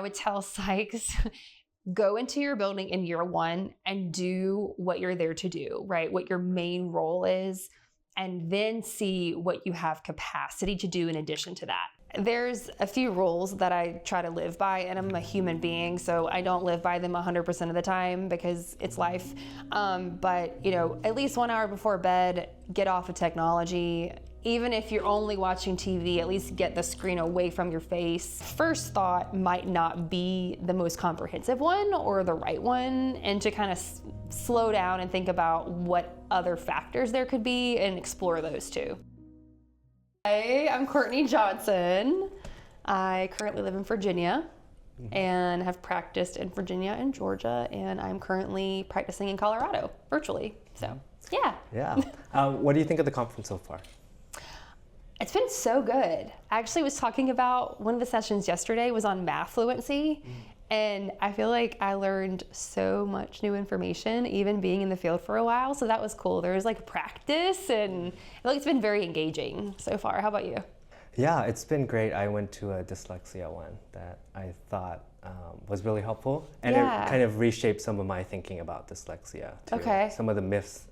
I would tell psychs, go into your building in year one and do what you're there to do, right? What your main role is, and then see what you have capacity to do in addition to that. There's a few rules that I try to live by, and I'm a human being, so I don't live by them 100% of the time because it's life. But at least 1 hour before bed, get off of technology. Even if you're only watching TV, at least get the screen away from your face. First thought might not be the most comprehensive one or the right one, and to kind of slow down and think about what other factors there could be and explore those too. Hi, I'm Courtney Johnson. I currently live in Virginia and have practiced in Virginia and Georgia, and I'm currently practicing in Colorado virtually. So, yeah. Yeah. What do you think of the conference so far? It's been so good. I actually was talking about one of the sessions yesterday was on math fluency, and I feel like I learned so much new information, even being in the field for a while. So that was cool. There was like practice, and I feel like it's been very engaging so far. How about you? Yeah, it's been great. I went to a dyslexia one that I thought was really helpful, and it kind of reshaped some of my thinking about dyslexia too. Okay. Some of the myths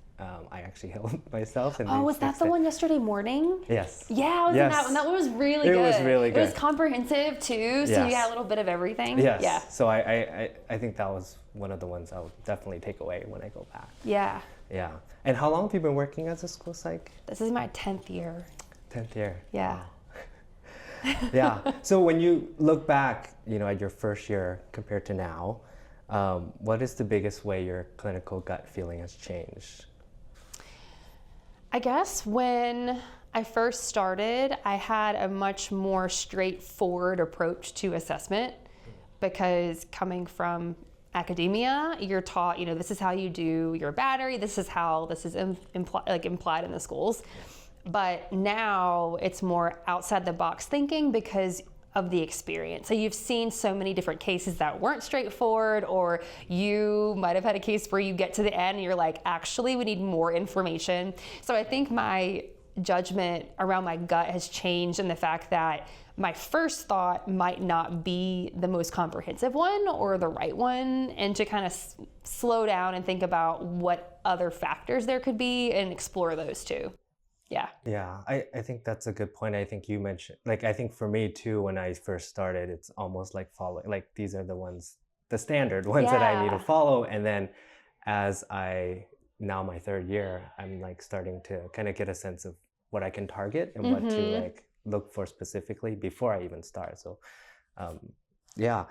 I actually held myself. And was that the one yesterday morning? Yes. Yeah, I was in that one. That one was really good. It was really good. It was comprehensive too, so you got a little bit of everything. Yes. Yeah. So I think that was one of the ones I'll definitely take away when I go back. Yeah. Yeah. And how long have you been working as a school psych? This is my 10th year. 10th year. Yeah. Wow. Yeah. So when you look back, at your first year compared to now, what is the biggest way your clinical gut feeling has changed? I guess when I first started, I had a much more straightforward approach to assessment, because coming from academia, you're taught, this is how you do your battery, this is how this is implied in the schools. But now it's more outside the box thinking because of the experience. So you've seen so many different cases that weren't straightforward, or you might have had a case where you get to the end and you're like, actually, we need more information. So I think my judgment around my gut has changed in the fact that my first thought might not be the most comprehensive one or the right one, and to kind of slow down and think about what other factors there could be and explore those too. Yeah. Yeah, I think that's a good point. I think you mentioned, I think for me too, when I first started, it's almost like following, these are the standard ones that I need to follow. And then now my third year, I'm starting to kind of get a sense of what I can target and what to look for specifically before I even start. So, yeah.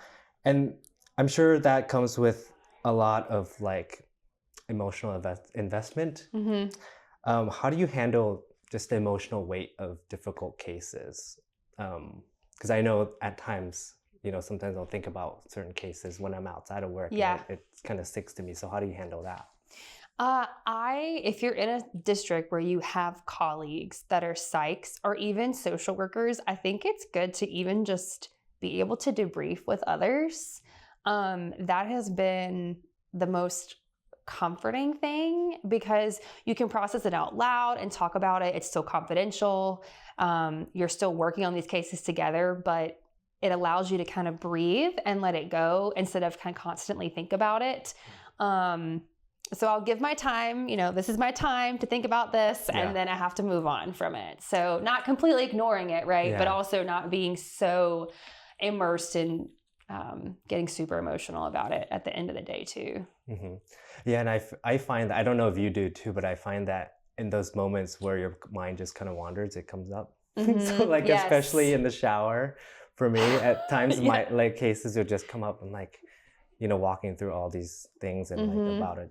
And I'm sure that comes with a lot of emotional investment. How do you handle just the emotional weight of difficult cases? Because I know at times, sometimes I'll think about certain cases when I'm outside of work. Yeah. And it kind of sticks to me. So how do you handle that? If you're in a district where you have colleagues that are psychs or even social workers, I think it's good to even just be able to debrief with others. That has been the most comforting thing, because you can process it out loud and talk about it. It's still confidential. You're still working on these cases together, but it allows you to kind of breathe and let it go instead of kind of constantly think about it. So I'll give my time, this is my time to think about this, and then I have to move on from it. So not completely ignoring it, right? But also not being so immersed in getting super emotional about it at the end of the day too. Yeah, and I find that, I don't know if you do too, but I find that in those moments where your mind just kind of wanders, it comes up. So especially in the shower, for me, at times my cases would just come up and walking through all these things and about a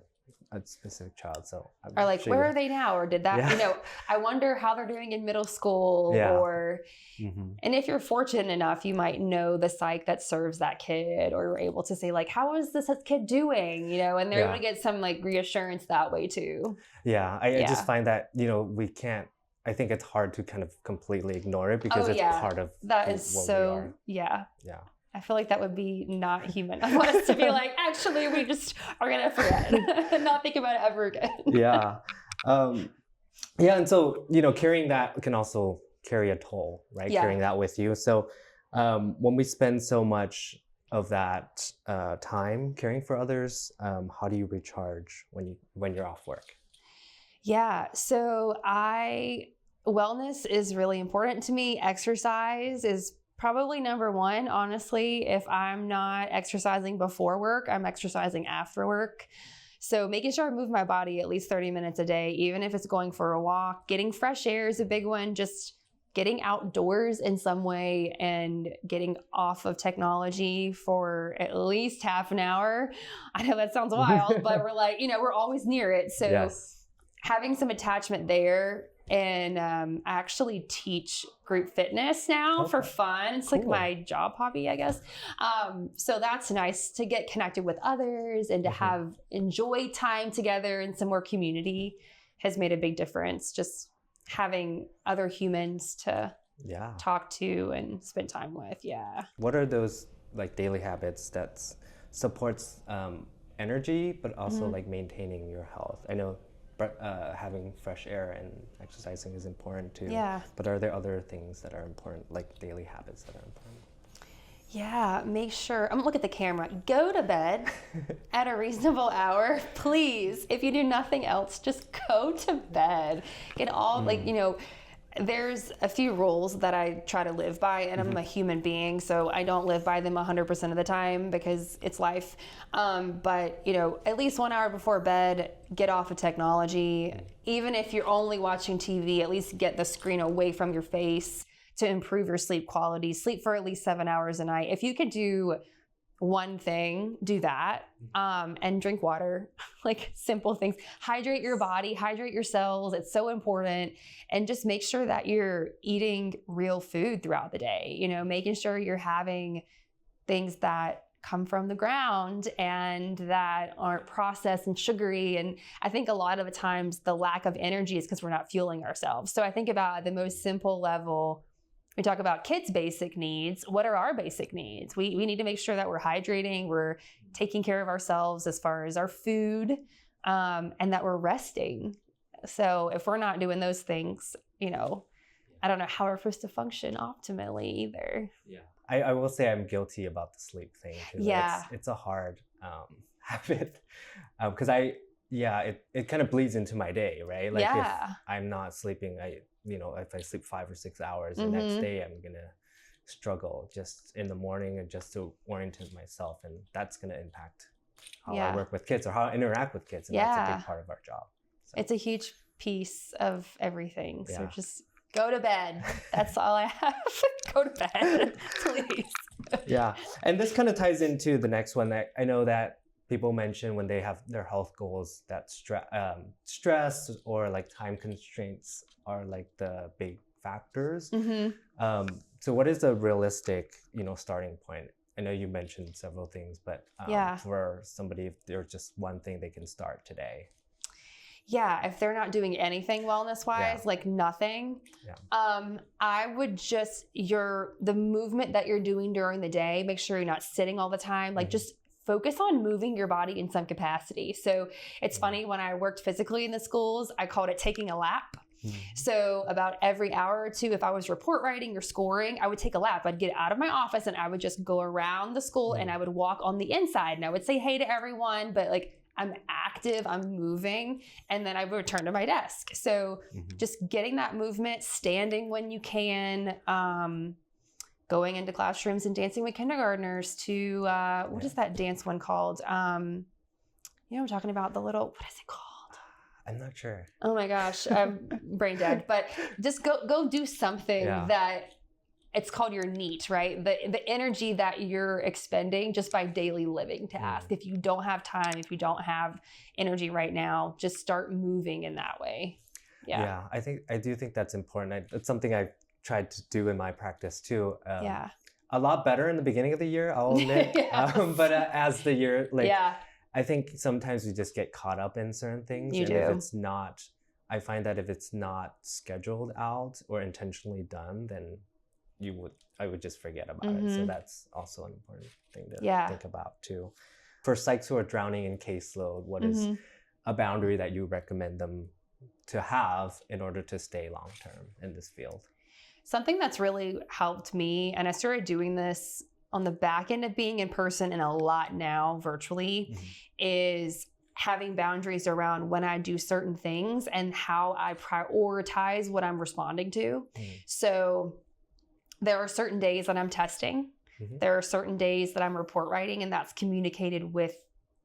specific child. So or where are they now? Or did that, I wonder how they're doing in middle school or, and if you're fortunate enough, you might know the psych that serves that kid, or you're able to say how is this kid doing, and they're able to get some reassurance that way too. Yeah. I just find that, we can't, I think it's hard to kind of completely ignore it because it's part of that is what so, we are. Yeah. Yeah. I feel like that would be not human. I want us to be actually, we just are going to forget and not think about it ever again. Yeah. And so, carrying that can also carry a toll, right? Yeah. Carrying that with you. So when we spend so much of that time caring for others, how do you recharge when you're off work? Yeah. So wellness is really important to me. Exercise is probably number one, honestly. If I'm not exercising before work, I'm exercising after work. So making sure I move my body at least 30 minutes a day, even if it's going for a walk. Getting fresh air is a big one. Just getting outdoors in some way and getting off of technology for at least half an hour. I know that sounds wild, but we're like, we're always near it. So Yes. having some attachment there. And I actually teach group fitness now for fun. It's like my job hobby, I guess. So that's nice to get connected with others and to have enjoy time together, and some more community has made a big difference. Just having other humans to talk to and spend time with. Yeah. What are those like daily habits that supports energy, but also like maintaining your health? I know having fresh air and exercising is important too. Yeah. But are there other things that are important, like daily habits that are important? Yeah, make sure, I'm gonna look at the camera. Go to bed at a reasonable hour, please. If you do nothing else, just go to bed. Get all there's a few rules that I try to live by, and I'm a human being, so I don't live by them 100% of the time because it's life. But at least 1 hour before bed, get off of technology. Even if you're only watching TV, at least get the screen away from your face to improve your sleep quality. Sleep for at least 7 hours a night. If you could do one thing, do that, and drink water, like simple things. Hydrate your body, hydrate your cells. It's so important. And just make sure that you're eating real food throughout the day, making sure you're having things that come from the ground and that aren't processed and sugary. And I think a lot of the times the lack of energy is because we're not fueling ourselves. So I think about the most simple level. We talk about kids' basic needs. What are our basic needs? We need to make sure that we're hydrating, we're taking care of ourselves as far as our food, and that we're resting. So if we're not doing those things, I don't know how we're supposed to function optimally either. Yeah. I will say I'm guilty about the sleep thing. Yeah. It's a hard habit because it kind of bleeds into my day, right? Like if I'm not sleeping, if I sleep 5 or 6 hours, the next day I'm gonna struggle just in the morning and just to orient myself, and that's gonna impact how I work with kids or how I interact with kids, and that's a big part of our job. So. It's a huge piece of everything. So just go to bed. That's all I have. Go to bed, please. Yeah, and this kind of ties into the next one that I know that people mention when they have their health goals, that stress or like time constraints are like the big factors. So what is a realistic, starting point? I know you mentioned several things, but for somebody, if there's just one thing they can start today. Yeah, if they're not doing anything wellness-wise, like nothing, I would just, the movement that you're doing during the day, make sure you're not sitting all the time, like just focus on moving your body in some capacity. So it's funny, when I worked physically in the schools, I called it taking a lap. So about every hour or two, if I was report writing or scoring, I would take a lap. I'd get out of my office and I would just go around the school and I would walk on the inside and I would say hey to everyone, but like I'm active, I'm moving, and then I would return to my desk. So just getting that movement, standing when you can, going into classrooms and dancing with kindergartners to, what is that dance one called? I'm talking about the little, what is it called? I'm not sure. Oh my gosh, I'm brain dead. But just go do something that it's called your NEAT, right? The energy that you're expending just by daily living tasks. If you don't have time, if you don't have energy right now, just start moving in that way. Yeah, I do think that's important. It's something I've tried to do in my practice too. A lot better in the beginning of the year, I'll admit. But as the year, I think sometimes we just get caught up in certain things. If it's not, I find that if it's not scheduled out or intentionally done, then I would just forget about it. So that's also an important thing to think about too. For psychs who are drowning in caseload, what is a boundary that you recommend them to have in order to stay long-term in this field? Something that's really helped me, and I started doing this on the back end of being in person and a lot now virtually is having boundaries around when I do certain things and how I prioritize what I'm responding to. So there are certain days that I'm testing. There are certain days that I'm report writing, and that's communicated with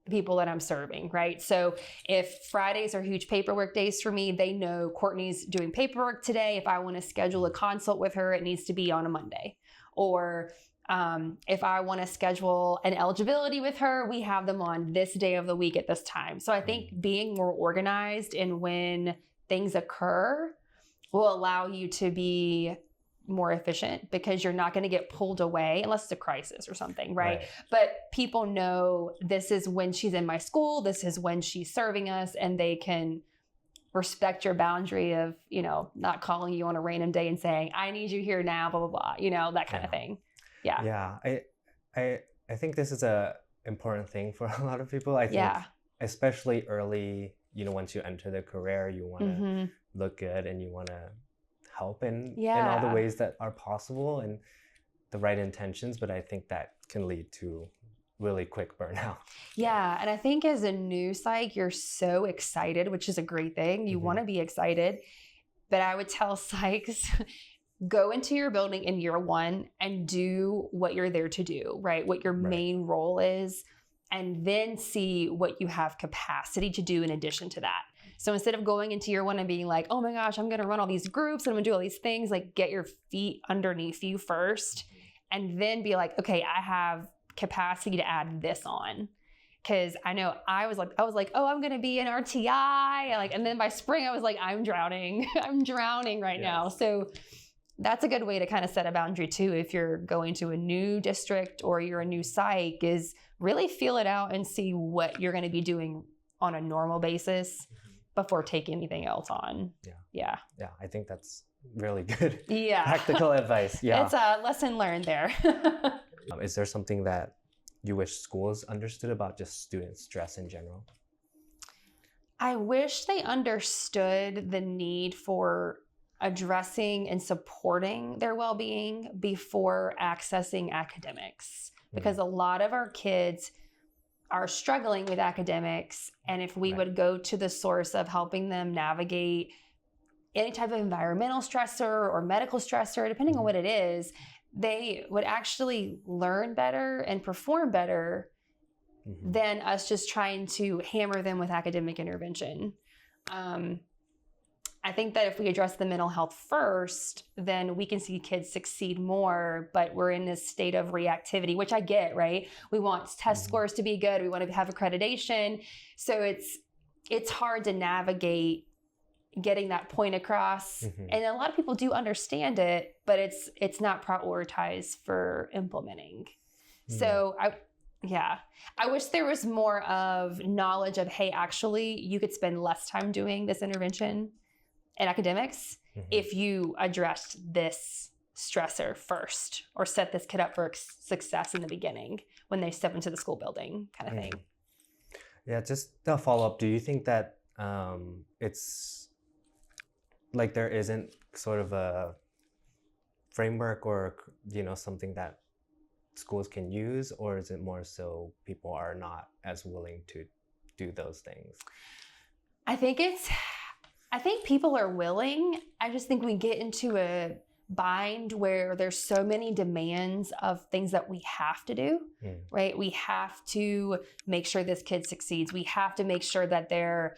the people that I'm serving, right? So if Fridays are huge paperwork days for me, they know Courtney's doing paperwork today. If I want to schedule a consult with her, it needs to be on a Monday. Or if I want to schedule an eligibility with her, we have them on this day of the week at this time. So I think being more organized in when things occur will allow you to be more efficient, because you're not going to get pulled away unless it's a crisis or something, right? But people know this is when she's in my school, this is when she's serving us, and they can respect your boundary of, not calling you on a random day and saying, I need you here now, blah, blah, blah, that kind of thing. Yeah. I think this is a important thing for a lot of people. I think especially early, once you enter the career, you want to look good and you want to help in all the ways that are possible and the right intentions. But I think that can lead to really quick burnout. Yeah. And I think as a new psych, you're so excited, which is a great thing. You want to be excited. But I would tell psychs, go into your building in year one and do what you're there to do, right? What your main role is, and then see what you have capacity to do in addition to that. So instead of going into year one and being like, oh my gosh, I'm going to run all these groups and I'm going to do all these things, like get your feet underneath you first, and then be like, okay, I have capacity to add this on. Cause I know I was like, oh, I'm going to be an RTI. And then by spring I was like, I'm drowning. I'm drowning right now. So that's a good way to kind of set a boundary too. If you're going to a new district or you're a new psych, is really feel it out and see what you're going to be doing on a normal basis before taking anything else on. Yeah. I think that's really good. Practical advice. Yeah. It's a lesson learned there. Is there something that you wish schools understood about just student stress in general? I wish they understood the need for addressing and supporting their well-being before accessing academics, because a lot of our kids are struggling with academics. And if we would go to the source of helping them navigate any type of environmental stressor or medical stressor, depending on what it is, they would actually learn better and perform better than us just trying to hammer them with academic intervention. I think that if we address the mental health first, then we can see kids succeed more, but we're in this state of reactivity, which I get, right? We want test scores to be good. We want to have accreditation. So it's hard to navigate getting that point across. And a lot of people do understand it, but it's not prioritized for implementing. So I wish there was more of knowledge of, hey, actually you could spend less time doing this intervention in academics if you addressed this stressor first, or set this kid up for success in the beginning when they step into the school building, kind of thing. Yeah, just a follow-up. Do you think that it's like there isn't sort of a framework or something that schools can use, or is it more so people are not as willing to do those things? I think people are willing. I just think we get into a bind where there's so many demands of things that we have to do, right? We have to make sure this kid succeeds. We have to make sure that they're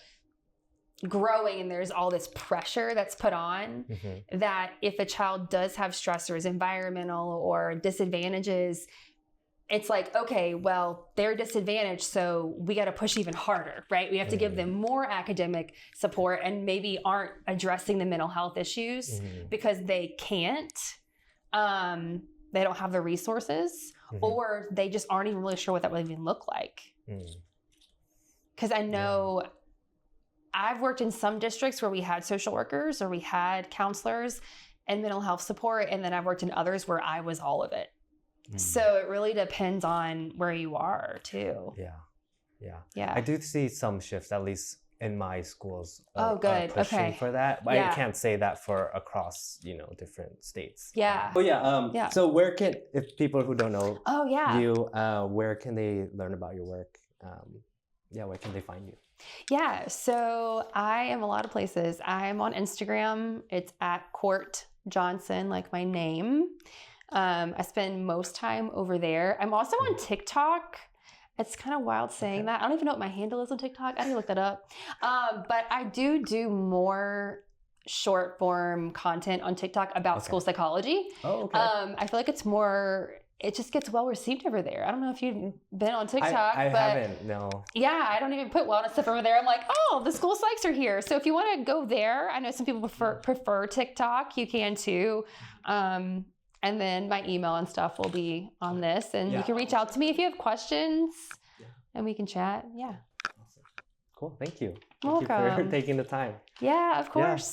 growing, and there's all this pressure that's put on that if a child does have stressors, environmental or disadvantages, it's like, okay, well, they're disadvantaged, so we got to push even harder, right? We have to give them more academic support, and maybe aren't addressing the mental health issues because they can't. They don't have the resources, or they just aren't even really sure what that would even look like. Because I know I've worked in some districts where we had social workers or we had counselors and mental health support, and then I've worked in others where I was all of it. So it really depends on where you are too. Yeah. I do see some shifts, at least in my schools good. pushing Okay. for that. But Yeah. I can't say that for across, different states. Yeah. Oh yeah. Yeah. So if people who don't know Oh, yeah. you, where can they learn about your work? Where can they find you? Yeah. So I am a lot of places. I'm on Instagram. It's at Court Johnson, like my name. I spend most time over there. I'm also on TikTok. It's kind of wild saying that. I don't even know what my handle is on TikTok. I need to look that up. But I do more short form content on TikTok about school psychology. Oh, okay. I feel like it just gets well received over there. I don't know if you've been on TikTok. I but haven't, no. Yeah, I don't even put wellness stuff over there. I'm like, oh, the school psychs are here. So if you want to go there, I know some people prefer TikTok. You can too. And then my email and stuff will be on this. And you can reach out to me if you have questions and we can chat. Yeah. Awesome. Cool. Thank you. Welcome. Thank you for taking the time. Yeah, of course.